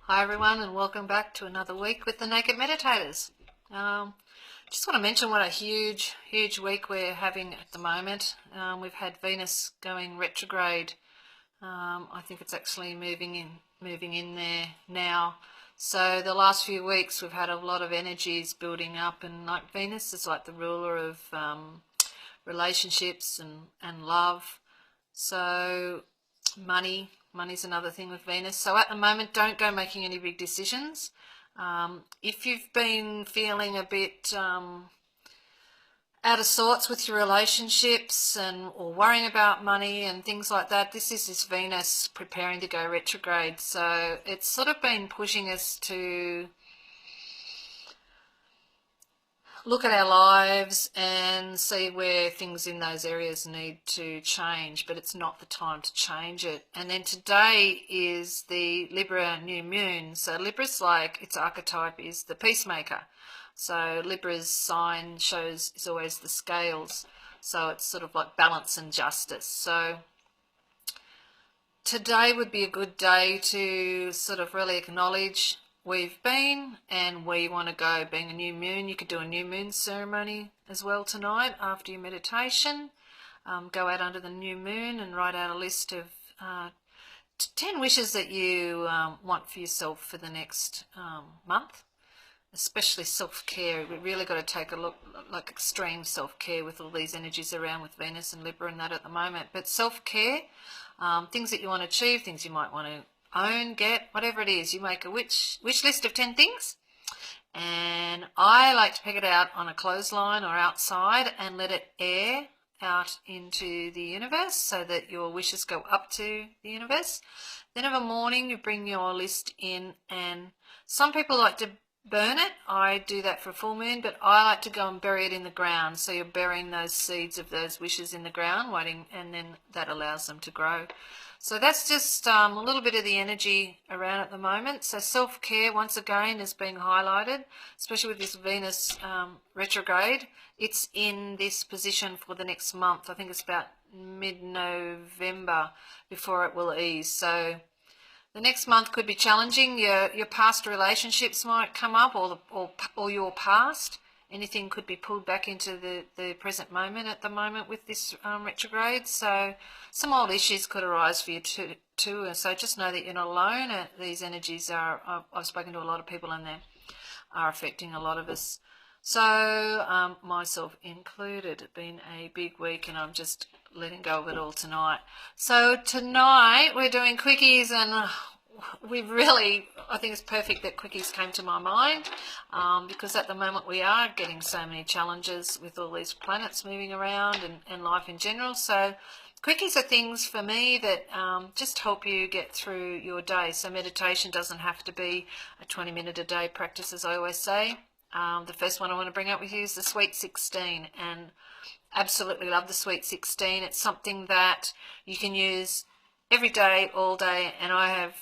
Hi everyone, and welcome back to another week with the Naked Meditators. Just want to mention what a huge week we're having at the moment. We've had Venus going retrograde. I think it's actually moving in there now. So the last few weeks we've had a lot of energies building up, and like Venus is like the ruler of relationships and love. So money's another thing with Venus. So at the moment, don't go making any big decisions. If you've been feeling a bit out of sorts with your relationships or worrying about money and things like that, this is this Venus preparing to go retrograde. So it's sort of been pushing us to look at our lives and see where things in those areas need to change, but it's not the time to change it. And then today is the Libra New Moon. So Libra's like, its archetype is the peacemaker. So Libra's sign is always the scales. So it's sort of like balance and justice. So today would be a good day to sort of really acknowledge we've been and where you want to go. Being a new moon, you could do a new moon ceremony as well tonight after your meditation. Go out under the new moon and write out a list of 10 wishes that you want for yourself for the next month. Especially self-care. We've really got to take a look, like extreme self-care with all these energies around with Venus and Libra and that at the moment. But self-care, things that you want to achieve, things you might want to own, get, whatever it is. You make a wish list of 10 things. And I like to pick it out on a clothesline or outside and let it air out into the universe so that your wishes go up to the universe. Then of a morning you bring your list in, and some people like to burn it. I do that for a full moon, but I like to go and bury it in the ground. So you're burying those seeds of those wishes in the ground, waiting, and then that allows them to grow. So that's just a little bit of the energy around at the moment. So self-care, once again, is being highlighted, especially with this Venus retrograde. It's in this position for the next month. I think it's about mid-November before it will ease. So the next month could be challenging. Your past relationships might come up, or your past. Anything could be pulled back into the present moment at the moment with this retrograde. So some old issues could arise for you too. So just know that you're not alone. These energies I've spoken to a lot of people, and they are affecting a lot of us. So myself included. It's been a big week, and I'm just letting go of it all tonight. So tonight we're doing quickies, and I think it's perfect that quickies came to my mind, because at the moment we are getting so many challenges with all these planets moving around and life in general. So quickies are things for me that just help you get through your day. So meditation doesn't have to be a 20-minute a day practice, as I always say. The first one I want to bring up with you is the Sweet 16, and absolutely love the Sweet 16. It's something that you can use every day, all day, and I have,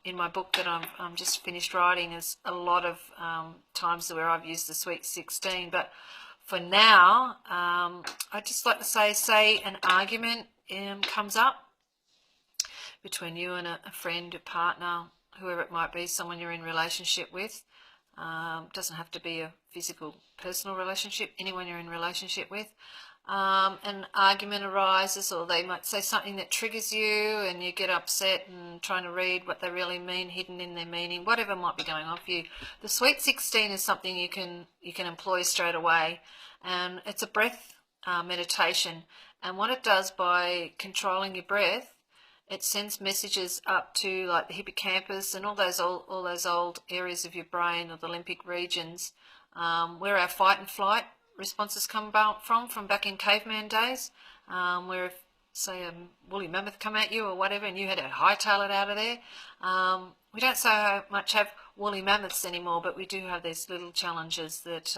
in my book that I'm just finished writing, is a lot of times where I've used the Sweet 16. But for now, I'd just like to say an argument comes up between you and a friend, a partner, whoever it might be, someone you're in relationship with. Doesn't have to be a physical, personal relationship, anyone you're in relationship with. An argument arises, or they might say something that triggers you and you get upset and trying to read what they really mean, hidden in their meaning, whatever might be going on for you. The Sweet 16 is something you can employ straight away, and it's a breath meditation. And what it does, by controlling your breath, it sends messages up to like the hippocampus and all those old areas of your brain, or the limbic regions, where our fight and flight responses come from back in caveman days, where if, say, a woolly mammoth come at you or whatever and you had to hightail it out of there. We don't so much have woolly mammoths anymore, but we do have these little challenges that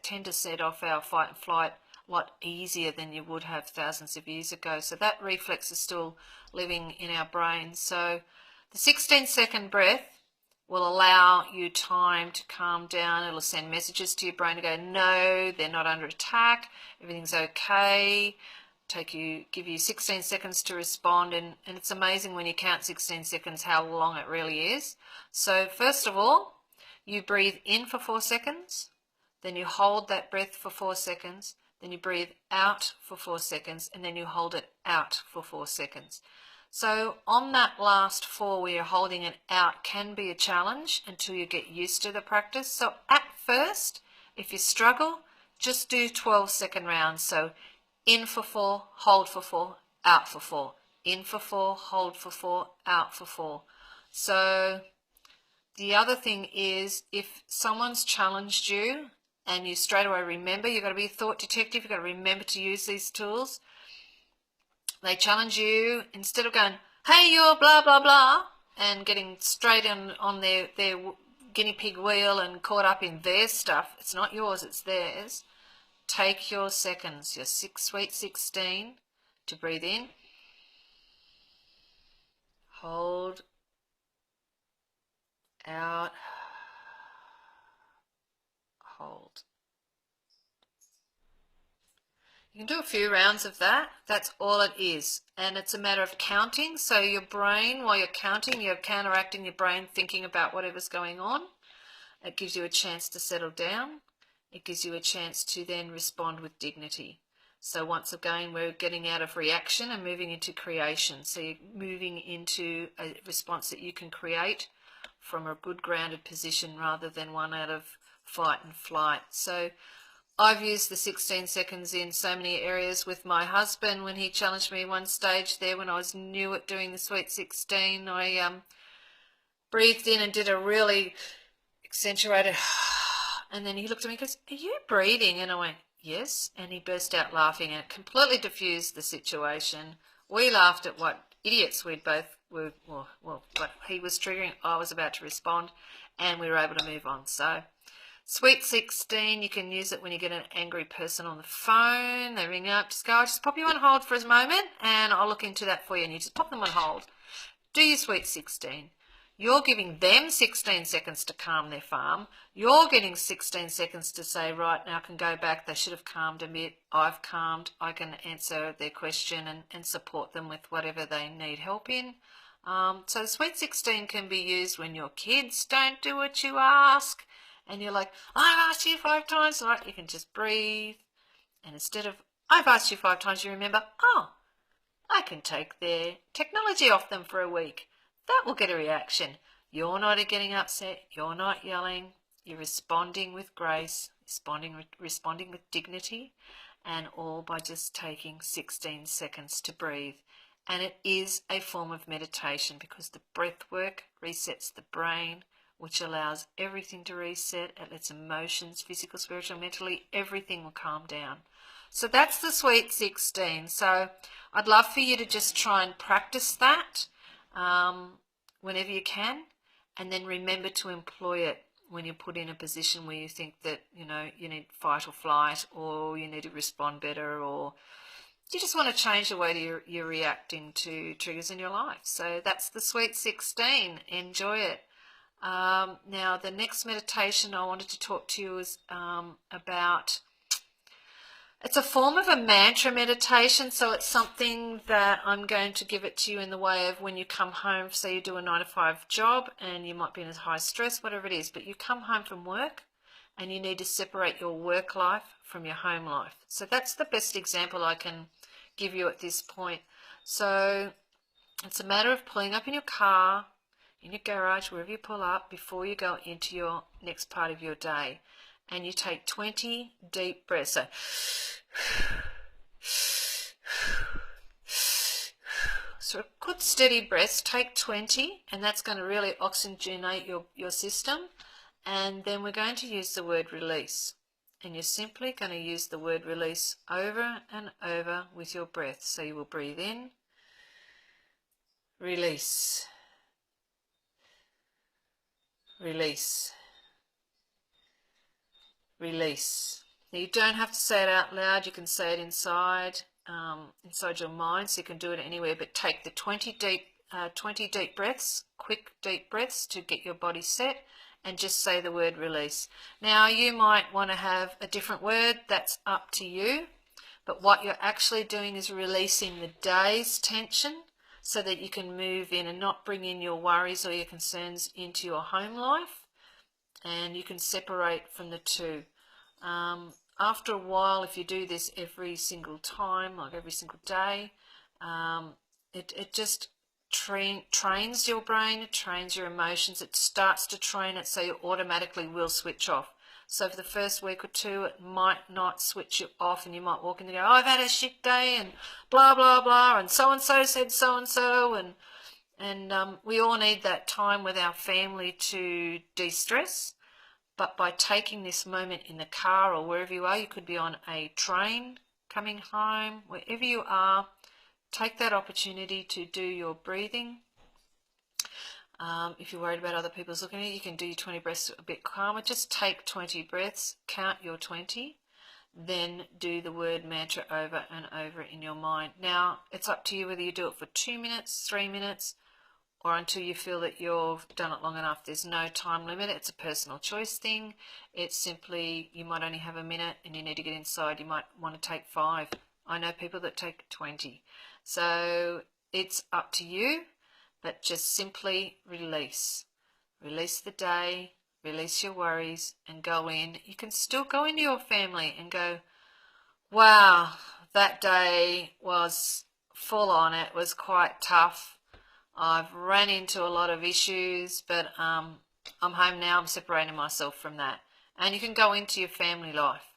tend to set off our fight and flight a lot easier than you would have thousands of years ago. So that reflex is still living in our brains. So the 16-second breath will allow you time to calm down. It'll send messages to your brain to go, no, they're not under attack, everything's okay, give you 16 seconds to respond, and it's amazing when you count 16 seconds how long it really is. So first of all, you breathe in for 4 seconds, then you hold that breath for 4 seconds, then you breathe out for 4 seconds, and then you hold it out for 4 seconds. So on that last 4 where you're holding it out can be a challenge until you get used to the practice. So at first, if you struggle, just do 12-second rounds. So in for 4, hold for 4, out for 4. In for 4, hold for 4, out for 4. So the other thing is, if someone's challenged you and you straight away remember, you've got to be a thought detective, you've got to remember to use these tools. They challenge you, instead of going, hey, you're blah, blah, blah, and getting straight on their guinea pig wheel and caught up in their stuff. It's not yours, it's theirs. Take your seconds, your sweet 16 to breathe in. Hold. Out. Hold. You can do a few rounds of that. That's all it is. And it's a matter of counting. So your brain, while you're counting, you're counteracting your brain thinking about whatever's going on. It gives you a chance to settle down. It gives you a chance to then respond with dignity. So once again, we're getting out of reaction and moving into creation. So you're moving into a response that you can create from a good grounded position rather than one out of fight and flight. So I've used the 16 seconds in so many areas with my husband. When he challenged me one stage there when I was new at doing the sweet 16, I breathed in and did a really accentuated, and then he looked at me and goes, are you breathing? And I went, yes. And he burst out laughing, and it completely diffused the situation. We laughed at what idiots we'd both were, well, what he was triggering, I was about to respond, and we were able to move on. So sweet 16, you can use it when you get an angry person on the phone. They ring up, just go, I'll just pop you on hold for a moment and I'll look into that for you. And you just pop them on hold. Do your sweet 16. You're giving them 16 seconds to calm their farm. You're getting 16 seconds to say, right, now I can go back. They should have calmed a bit. I've calmed. I can answer their question and support them with whatever they need help in. So the sweet 16 can be used when your kids don't do what you ask. And you're like, I've asked you 5 times. Right, you can just breathe. And instead of, I've asked you 5 times, you remember, oh, I can take their technology off them for a week. That will get a reaction. You're not getting upset. You're not yelling. You're responding with grace, responding with dignity, and all by just taking 16 seconds to breathe. And it is a form of meditation because the breath work resets the brain, which allows everything to reset. It lets emotions, physical, spiritual, mentally, everything will calm down. So that's the sweet 16. So I'd love for you to just try and practice that whenever you can, and then remember to employ it when you're put in a position where you think that, you know, you need fight or flight, or you need to respond better, or you just want to change the way you're reacting to triggers in your life. So that's the sweet 16. Enjoy it. Now, the next meditation I wanted to talk to you is about, it's a form of a mantra meditation, so it's something that I'm going to give it to you in the way of when you come home, say you do a 9-to-5 job and you might be in a high stress, whatever it is, but you come home from work and you need to separate your work life from your home life. So that's the best example I can give you at this point. So it's a matter of pulling up in your car, in your garage, wherever you pull up, before you go into your next part of your day. And you take 20 deep breaths. So good steady breaths, take 20, and that's going to really oxygenate your system. And then we're going to use the word release. And you're simply going to use the word release over and over with your breath. So you will breathe in, release, release, release. Now you don't have to say it out loud. You can say it inside your mind, so you can do it anywhere. But take the 20 deep breaths, quick deep breaths to get your body set, and just say the word release. Now you might want to have a different word. That's up to you. but what you're actually doing is releasing the day's tension so that you can move in and not bring in your worries or your concerns into your home life, and you can separate from the two. After a while, if you do this every single time, like every single day, it just trains your brain, it trains your emotions, it starts to train it so you automatically will switch off. So for the first week or two, it might not switch you off, and you might walk in and go, oh, I've had a shit day, and blah, blah, blah, and so-and-so said so-and-so, and we all need that time with our family to de-stress. But by taking this moment in the car or wherever you are, you could be on a train coming home, wherever you are, take that opportunity to do your breathing. If you're worried about other people's looking at you, you can do your 20 breaths a bit calmer. Just take 20 breaths, count your 20, then do the word mantra over and over in your mind. Now, it's up to you whether you do it for 2 minutes, 3 minutes, or until you feel that you've done it long enough. There's no time limit. It's a personal choice thing. It's simply, you might only have a minute and you need to get inside. You might want to take 5. I know people that take 20. So it's up to you, but just simply release. Release the day, release your worries, and go in. You can still go into your family and go, wow, that day was full on. It was quite tough. I've ran into a lot of issues, but I'm home now. I'm separating myself from that. And you can go into your family life.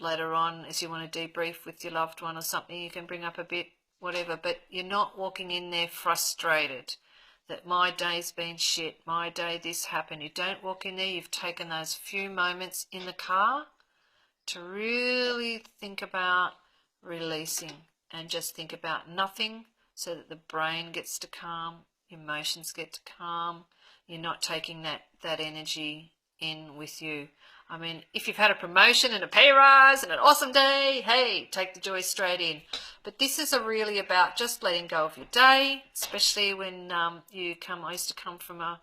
Later on, as you want to debrief with your loved one or something, you can bring up a bit, whatever, but you're not walking in there frustrated that my day's been shit, my day this happened. You don't walk in there. You've taken those few moments in the car to really think about releasing and just think about nothing, so that the brain gets to calm, emotions get to calm. You're not taking that energy in with you. I mean, if you've had a promotion and a pay rise and an awesome day, hey, take the joy straight in. But this is really about just letting go of your day, especially when I used to come from a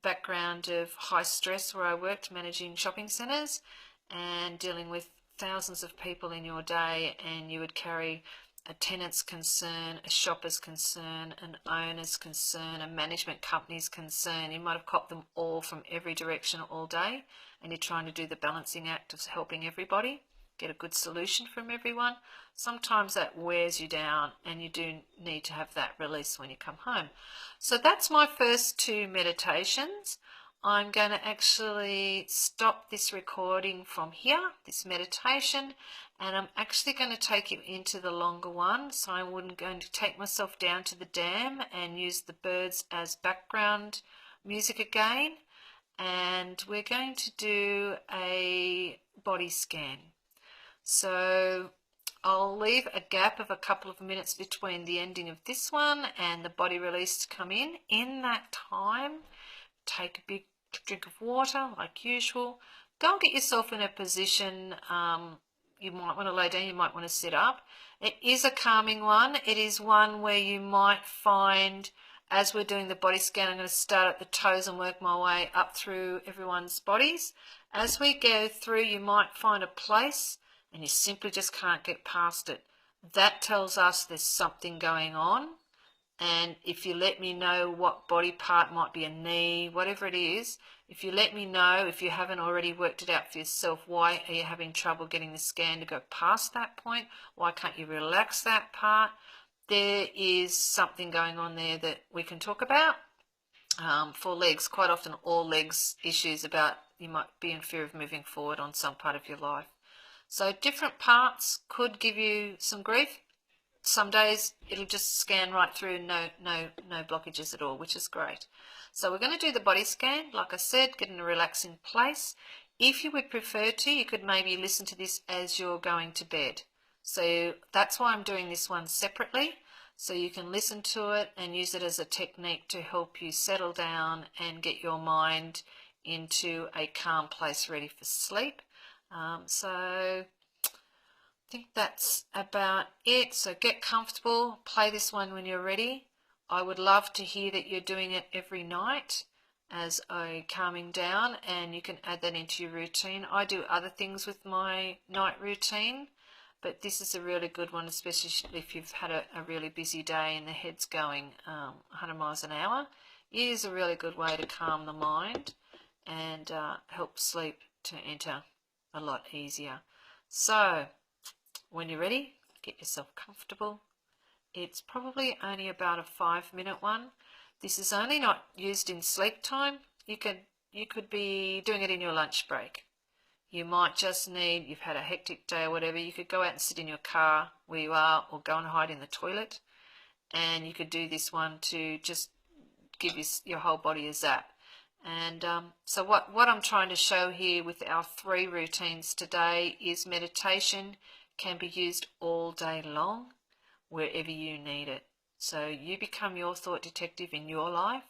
background of high stress where I worked managing shopping centres and dealing with thousands of people in your day, and you would carry a tenant's concern, a shopper's concern, an owner's concern, a management company's concern. You might have copped them all from every direction all day, and you're trying to do the balancing act of helping everybody, get a good solution from everyone. Sometimes that wears you down, and you do need to have that release when you come home. So that's my first 2 meditations. I'm going to actually stop this recording from here, this meditation, and I'm actually going to take you into the longer one. So I'm going to take myself down to the dam and use the birds as background music again, and we're going to do a body scan. So I'll leave a gap of a couple of minutes between the ending of this one and the body release to come in. In that time, take a big drink of water like usual. Go and get yourself in a position. You might want to lay down, you might want to sit up. It is a calming one. It is one where you might find, as we're doing the body scan, I'm going to start at the toes and work my way up through everyone's bodies. As we go through, you might find a place and you simply just can't get past it. That tells us there's something going on. And if you let me know what body part, might be a knee, whatever it is, if you let me know, if you haven't already worked it out for yourself, why are you having trouble getting the scan to go past that point? Why can't you relax that part? There is something going on there that we can talk about. For legs, quite often all legs issues about you might be in fear of moving forward on some part of your life. So different parts could give you some grief. Some days it'll just scan right through, no blockages at all, which is great. So we're going to do the body scan, like I said, get in a relaxing place. If you would prefer to, you could maybe listen to this as you're going to bed. So that's why I'm doing this one separately, so you can listen to it and use it as a technique to help you settle down and get your mind into a calm place ready for sleep. So I think that's about it. So get comfortable, play this one when you're ready. I would love to hear that you're doing it every night as a calming down, and you can add that into your routine. I do other things with my night routine, but this is a really good one, especially if you've had a really busy day and the head's going 100 miles an hour. It is a really good way to calm the mind and help sleep to enter a lot easier. So when you're ready, get yourself comfortable. It's probably only about a 5-minute one. This is only not used in sleep time. You could be doing it in your lunch break. You might just need, you've had a hectic day or whatever, you could go out and sit in your car where you are, or go and hide in the toilet, and you could do this one to just give your whole body a zap. And so what I'm trying to show here with our 3 routines today is meditation can be used all day long, wherever you need it. So you become your thought detective in your life.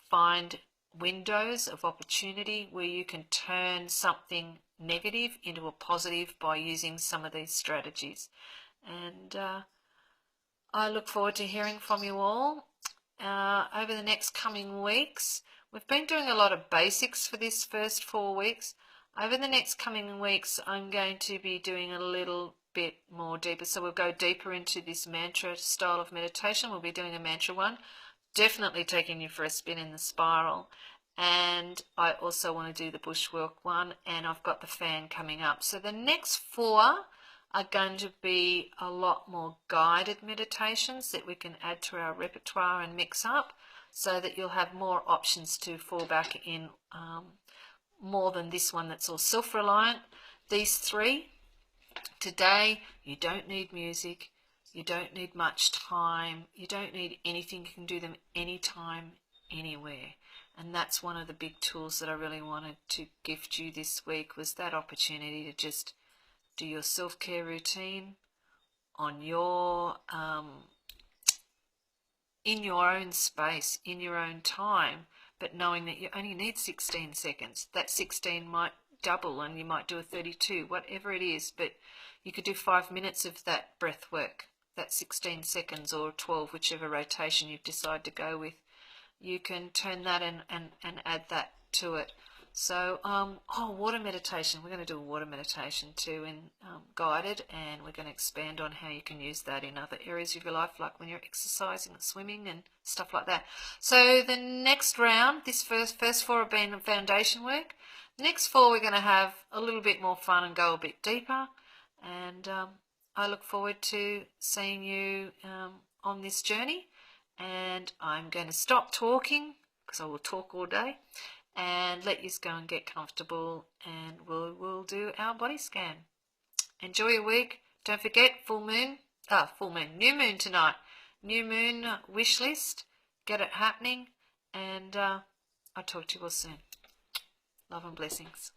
Find windows of opportunity where you can turn something negative into a positive by using some of these strategies. And I look forward to hearing from you all over the next coming weeks. We've been doing a lot of basics for this first 4 weeks. Over the next coming weeks, I'm going to be doing a little bit more deeper. So we'll go deeper into this mantra style of meditation. We'll be doing a mantra one, definitely taking you for a spin in the spiral. And I also want to do the bushwalk one, and I've got the fan coming up. So the next 4 are going to be a lot more guided meditations that we can add to our repertoire and mix up, so that you'll have more options to fall back in, more than this one that's all self-reliant. These 3 today, you don't need music, you don't need much time, you don't need anything. You can do them anytime, anywhere. And that's one of the big tools that I really wanted to gift you this week, was that opportunity to just do your self-care routine on your in your own space, in your own time, but knowing that you only need 16 seconds. That 16 might double and you might do a 32, whatever it is, but you could do 5 minutes of that breath work, that 16 seconds or 12, whichever rotation you've decided to go with. You can turn that and add that to it. So, water meditation. We're going to do a water meditation too, in guided, and we're going to expand on how you can use that in other areas of your life, like when you're exercising and swimming and stuff like that. So the next round, this first 4 have been foundation work. The next 4 we're going to have a little bit more fun and go a bit deeper, and I look forward to seeing you on this journey. And I'm going to stop talking, because I will talk all day, and let you go and get comfortable, and we'll do our body scan. Enjoy your week. Don't forget, new moon tonight. New moon wish list. Get it happening, and I'll talk to you all soon. Love and blessings.